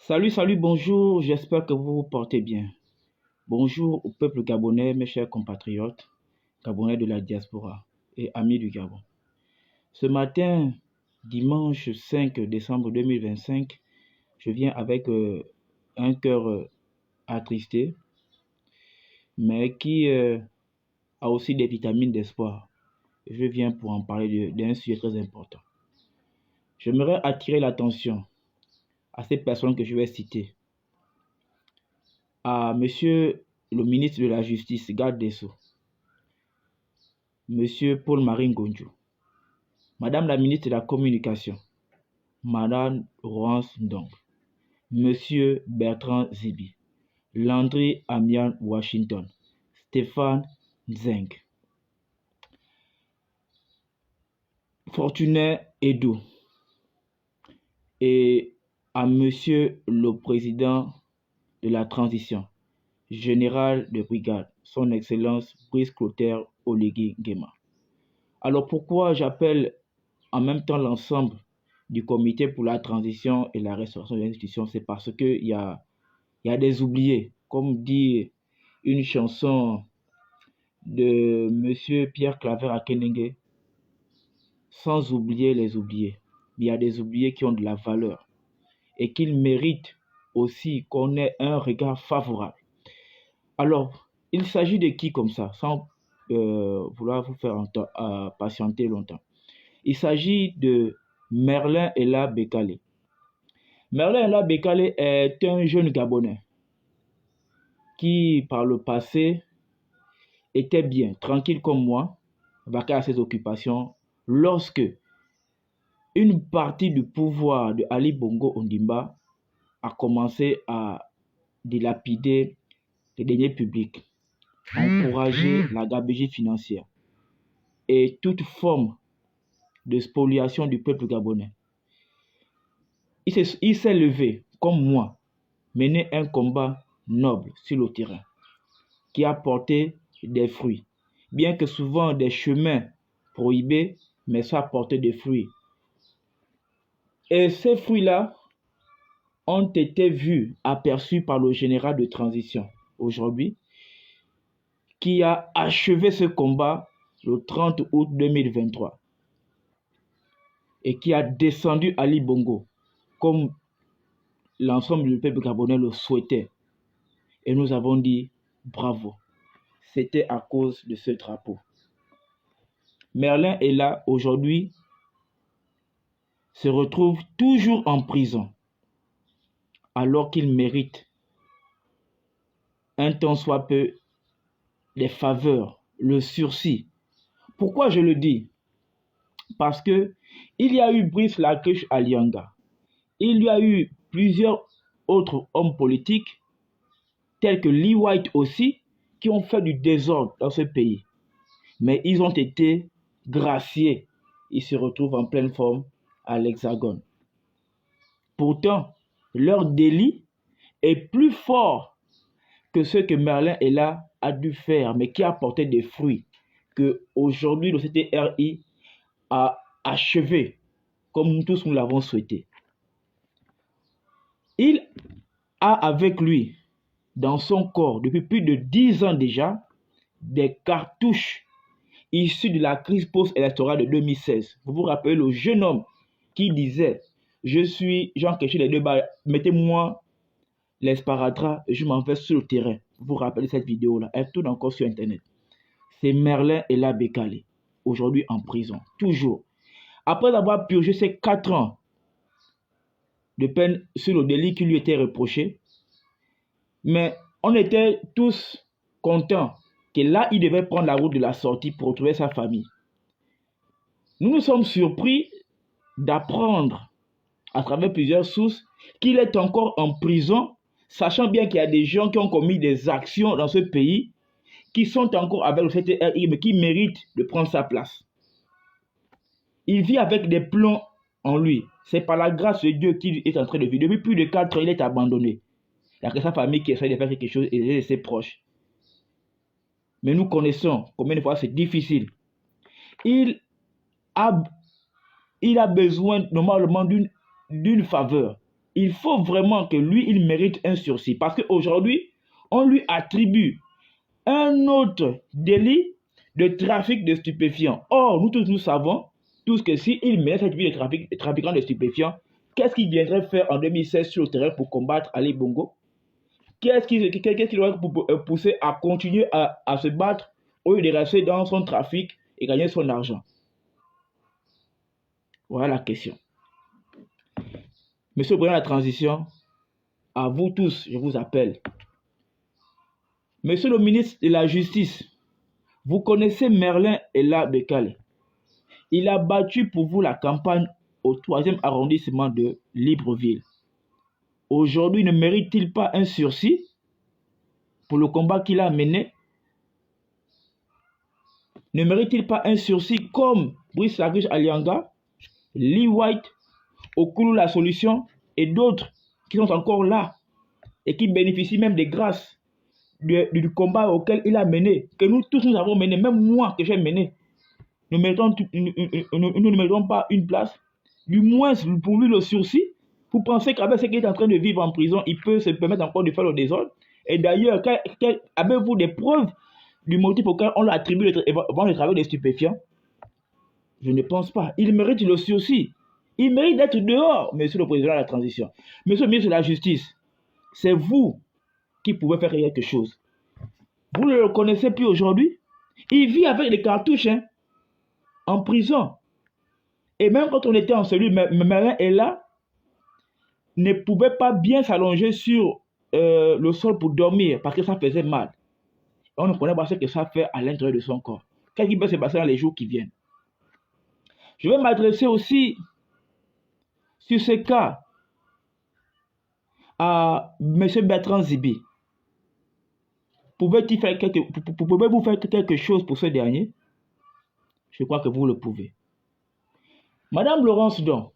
Salut, bonjour, j'espère que vous vous portez bien. Bonjour au peuple gabonais, mes chers compatriotes, gabonais de la diaspora et amis du Gabon. Ce matin, dimanche 5 décembre 2025, je viens avec un cœur attristé, mais qui a aussi des vitamines d'espoir. Je viens pour en parler d'un sujet très important. J'aimerais attirer l'attention à ces personnes que je vais citer. À Monsieur le ministre de la Justice, garde des Sceaux, Monsieur Paul-Marie Ngonjo, Madame la ministre de la Communication, Madame Laurence Ndong, Monsieur Bertrand Zibi, Landry Amian Washington, Stéphane Zeng, Fortuné Edo, et à Monsieur le Président de la Transition, Général de Brigade, Son Excellence Brice Clotaire Oligui Nguema. Alors pourquoi j'appelle en même temps l'ensemble du comité pour la transition et la restauration des institutions? C'est parce qu'il y a des oubliés, comme dit une chanson de Monsieur Pierre Claver Akenenge, sans oublier les oubliés. Il y a des oubliés qui ont de la valeur et qu'ils méritent aussi qu'on ait un regard favorable. Alors, il s'agit de qui comme ça, sans vouloir vous faire patienter longtemps? Il s'agit de Merlin Ella Bekale. Merlin Ella Bekale est un jeune Gabonais qui, par le passé, était bien, tranquille comme moi, vaqué à ses occupations, lorsque une partie du pouvoir de Ali Bongo Ondimba a commencé à dilapider les deniers publics, encourager la gabegie financière et toute forme de spoliation du peuple gabonais. Il s'est levé, comme moi, mener un combat noble sur le terrain, qui a porté des fruits. Bien que souvent des chemins prohibés, mais ça a porté des fruits. Et ces fruits-là ont été vus, aperçus par le général de transition aujourd'hui, qui a achevé ce combat le 30 août 2023 et qui a descendu Ali Bongo comme l'ensemble du peuple gabonais le souhaitait. Et nous avons dit bravo. C'était à cause de ce drapeau. Merlin est là aujourd'hui, se retrouve toujours en prison, alors qu'il mérite un tant soit peu des faveurs, le sursis. Pourquoi je le dis? Parce que il y a eu Brice Lacuche Alianga, il y a eu plusieurs autres hommes politiques, tels que Lee White aussi, qui ont fait du désordre dans ce pays. Mais ils ont été graciés. Ils se retrouvent en pleine forme à l'Hexagone. Pourtant, leur délit est plus fort que ce que Merlin Ella a dû faire, mais qui a porté des fruits, que aujourd'hui le CTRI a achevé, comme nous tous nous l'avons souhaité. Il a avec lui, dans son corps, depuis plus de 10 ans déjà, des cartouches issus de la crise post-électorale de 2016. Vous vous rappelez le jeune homme qui disait « Je suis Jean Kéché les deux balles, mettez-moi l'esparadrap et je m'en vais sur le terrain ». Vous vous rappelez cette vidéo-là? Elle tourne encore sur Internet. C'est Merlin Ella Bekale, aujourd'hui en prison, toujours. Après avoir purgé ses 4 ans de peine sur le délit qui lui était reproché, mais on était tous contents que là, il devait prendre la route de la sortie pour retrouver sa famille. Nous nous sommes surpris d'apprendre à travers plusieurs sources qu'il est encore en prison, sachant bien qu'il y a des gens qui ont commis des actions dans ce pays qui sont encore avec le CTRI, mais qui méritent de prendre sa place. Il vit avec des plombs en lui. C'est par la grâce de Dieu qu'il est en train de vivre. Depuis plus de 4 ans, il est abandonné. Il y a que sa famille qui essaie de faire quelque chose et de ses proches. Mais nous connaissons combien de fois c'est difficile. Il a besoin normalement d'une faveur. il faut vraiment que lui, il mérite un sursis. Parce qu'aujourd'hui, on lui attribue un autre délit de trafic de stupéfiants. Or, nous tous, nous savons tous que s'il mérite cette vie de trafiquant de stupéfiants, qu'est-ce qu'il viendrait faire en 2016 sur le terrain pour combattre Ali Bongo? Qu'est-ce qui l'aurait poussé à continuer à se battre au lieu de rester dans son trafic et gagner son argent? Voilà la question. Monsieur le Président de la Transition, à vous tous, je vous appelle. Monsieur le ministre de la Justice, vous connaissez Merlin Ella Bekale. Il a battu pour vous la campagne au 3e arrondissement de Libreville. Aujourd'hui, ne mérite-t-il pas un sursis pour le combat qu'il a mené? Ne mérite-t-il pas un sursis comme Brice Laguiche Alianga, Lee White, Okulu La Solution et d'autres qui sont encore là et qui bénéficient même des grâces du combat auquel il a mené, que nous tous nous avons mené, même moi que j'ai mené. Nous ne mettons pas une place, du moins pour lui le sursis. Vous pensez qu'avec ce qu'il est en train de vivre en prison, il peut se permettre encore de faire le désordre? Et d'ailleurs, avez-vous des preuves du motif auquel on lui attribue le travail des stupéfiants? Je ne pense pas. Il mérite le sursis. Il mérite d'être dehors, monsieur le président de la transition. Monsieur le ministre de la Justice, c'est vous qui pouvez faire quelque chose. Vous ne le connaissez plus aujourd'hui. Il vit avec des cartouches en prison. Et même quand on était en cellule, Merlin est là, ne pouvait pas bien s'allonger sur le sol pour dormir parce que ça faisait mal. On ne connaît pas ce que ça fait à l'intérieur de son corps. Qu'est-ce qui peut se passer dans les jours qui viennent? Je vais m'adresser aussi sur ce cas à M. Bertrand Zibi. Pouvez-vous faire quelque chose pour ce dernier? Je crois que vous le pouvez. Madame Laurence Don,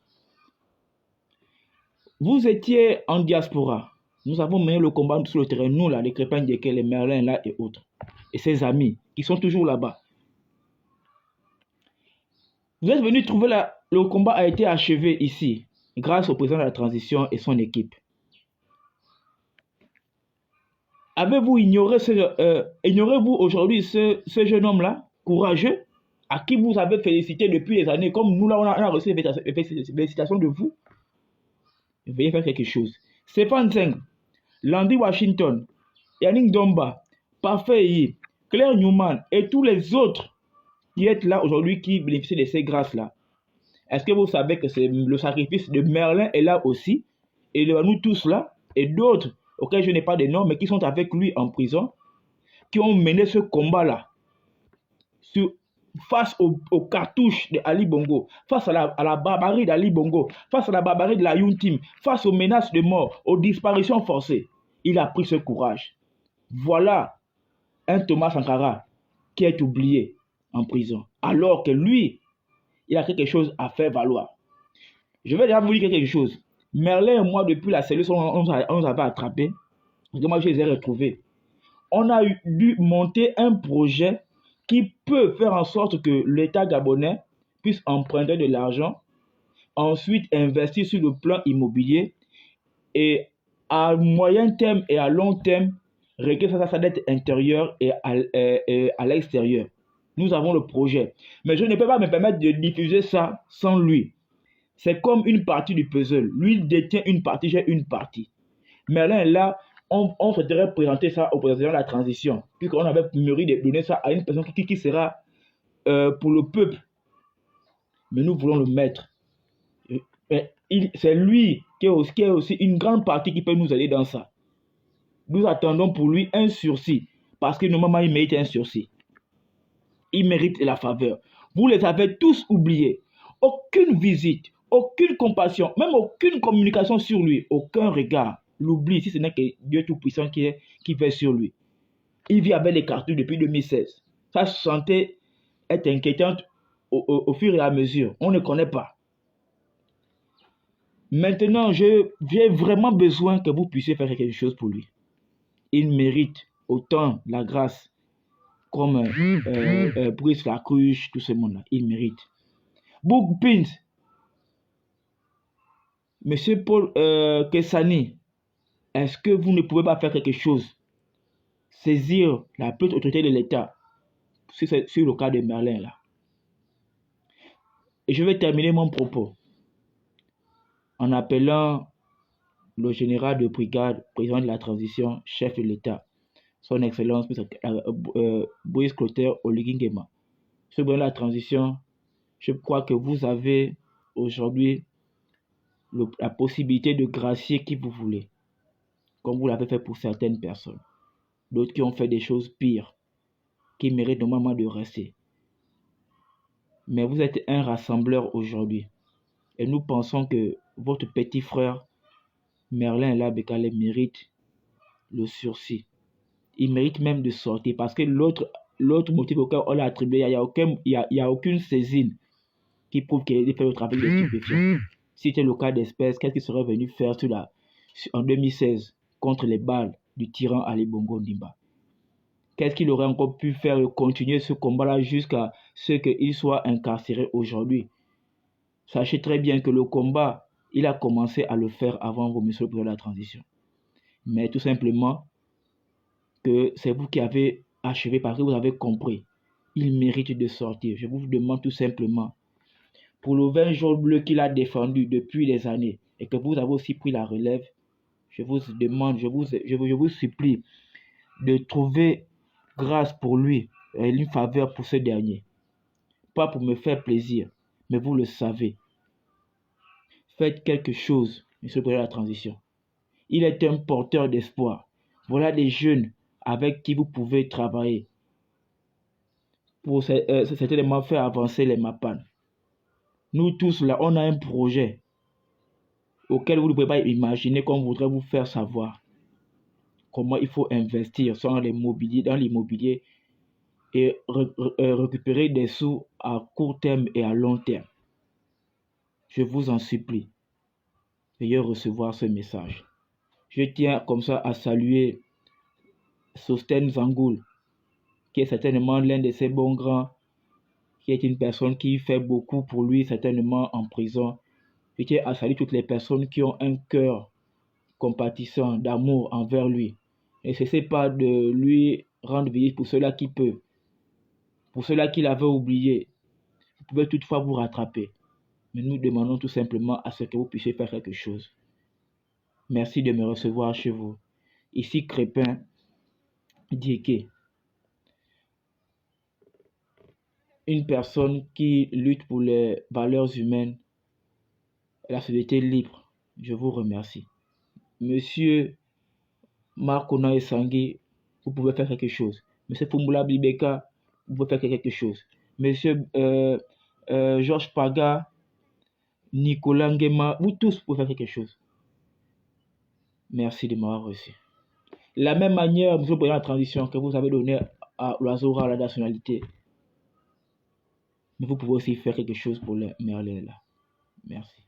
vous étiez en diaspora. Nous avons mené le combat sur le terrain, nous là, les Crépins Diéké, les Merlin là et autres. Et ses amis qui sont toujours là-bas. Vous êtes venu trouver le combat a été achevé ici, grâce au président de la transition et son équipe. Avez-vous ignorez-vous aujourd'hui ce jeune homme-là, courageux, à qui vous avez félicité depuis des années, comme nous là, on a reçu des félicitations de vous? Veuillez faire quelque chose. Stéphane Zeng, Landy Washington, Yannick Domba, Parfait, Claire Newman et tous les autres qui êtes là aujourd'hui, qui bénéficient de ces grâces-là. Est-ce que vous savez que c'est le sacrifice de Merlin est là aussi, et de nous tous là, et d'autres auxquels je n'ai pas de nom, mais qui sont avec lui en prison, qui ont mené ce combat-là face aux cartouches de Ali Bongo, face à la barbarie d'Ali Bongo, face à la barbarie de la Yountim, face aux menaces de mort, aux disparitions forcées. Il a pris ce courage. Voilà un Thomas Sankara qui est oublié en prison, alors que lui, il a quelque chose à faire valoir. Je vais déjà vous dire quelque chose. Merlin et moi, depuis la cellule, on nous avait attrapés. Parce que moi, je les ai retrouvés. On a dû monter un projet qui peut faire en sorte que l'État gabonais puisse emprunter de l'argent, ensuite investir sur le plan immobilier et à moyen terme et à long terme, régler sa dette intérieure et à l'extérieur. Nous avons le projet. Mais je ne peux pas me permettre de diffuser ça sans lui. C'est comme une partie du puzzle. Lui détient une partie, j'ai une partie. Merlin est là, on souhaiterait présenter ça au président de la transition, puisqu'on avait mûri de donner ça à une personne qui sera pour le peuple. Mais nous voulons le mettre. C'est lui qui est aussi une grande partie qui peut nous aider dans ça. Nous attendons pour lui un sursis, parce que normalement il mérite un sursis. Il mérite la faveur. Vous les avez tous oubliés. Aucune visite, aucune compassion, même aucune communication sur lui, aucun regard. L'oublie, si ce n'est que Dieu Tout-Puissant qui fait sur lui. Il vit avec les cartouches depuis 2016. Sa santé est inquiétante au fur et à mesure. On ne connaît pas. Maintenant, j'ai vraiment besoin que vous puissiez faire quelque chose pour lui. Il mérite autant la grâce comme Brice Laguiche, tout ce monde-là. Il mérite. Book Pins. Monsieur Paul Kessani, est-ce que vous ne pouvez pas faire quelque chose? Saisir la plus haute autorité de l'État sur le cas de Merlin là. Et je vais terminer mon propos en appelant le général de brigade, président de la transition, chef de l'État, son Excellence Brice Clotaire Oligui Nguema. Sur la transition, je crois que vous avez aujourd'hui la possibilité de gracier qui vous voulez, comme vous l'avez fait pour certaines personnes. D'autres qui ont fait des choses pires, qui méritent normalement de rester. Mais vous êtes un rassembleur aujourd'hui. Et nous pensons que votre petit frère, Merlin Labekale, mérite le sursis. Il mérite même de sortir parce que l'autre motif auquel on l'a attribué, il n'y a aucune saisine qui prouve qu'il a fait le trafic de stupéfiants. Si c'était le cas d'espèce, qu'est-ce qu'il serait venu faire en 2016 contre les balles du tyran Ali Bongo Ndimba? Qu'est-ce qu'il aurait encore pu faire continuer ce combat-là jusqu'à ce qu'il soit incarcéré aujourd'hui? Sachez très bien que le combat, il a commencé à le faire avant vous, monsieur le président de la transition. Mais tout simplement que c'est vous qui avez achevé parce que vous avez compris. Il mérite de sortir. Je vous demande tout simplement, pour le 20 jours bleu qu'il a défendu depuis des années et que vous avez aussi pris la relève, je vous demande, je vous supplie de trouver grâce pour lui et une faveur pour ce dernier. Pas pour me faire plaisir, mais vous le savez. Faites quelque chose, monsieur le président de la transition. Il est un porteur d'espoir. Voilà des jeunes avec qui vous pouvez travailler pour certainement faire avancer les MAPAN. Nous tous là, on a un projet auquel vous ne pouvez pas imaginer qu'on voudrait vous faire savoir comment il faut investir dans l'immobilier et récupérer des sous à court terme et à long terme. Je vous en supplie, veuillez recevoir ce message. Je tiens comme ça à saluer Sosten Zangoul, qui est certainement l'un de ces bons grands, qui est une personne qui fait beaucoup pour lui, certainement en prison. Je tiens à saluer toutes les personnes qui ont un cœur compatissant, d'amour envers lui. Ne cessez pas de lui rendre visite pour ceux-là qui peuvent. Pour ceux-là qui l'avaient oublié, vous pouvez toutefois vous rattraper. Mais nous demandons tout simplement à ce que vous puissiez faire quelque chose. Merci de me recevoir chez vous. Ici Crépin Diéké, une personne qui lutte pour les valeurs humaines et la société libre. Je vous remercie. Monsieur Marcona Essangui, vous pouvez faire quelque chose. Monsieur Fumula Bibeka, vous pouvez faire quelque chose. Monsieur Georges Paga, Nicolas Nguema, vous tous pouvez faire quelque chose. Merci de m'avoir reçu. De la même manière, monsieur le président de la transition que vous avez donné à l'Oiseau à la nationalité, mais vous pouvez aussi faire quelque chose pour les Merlin là. Merci.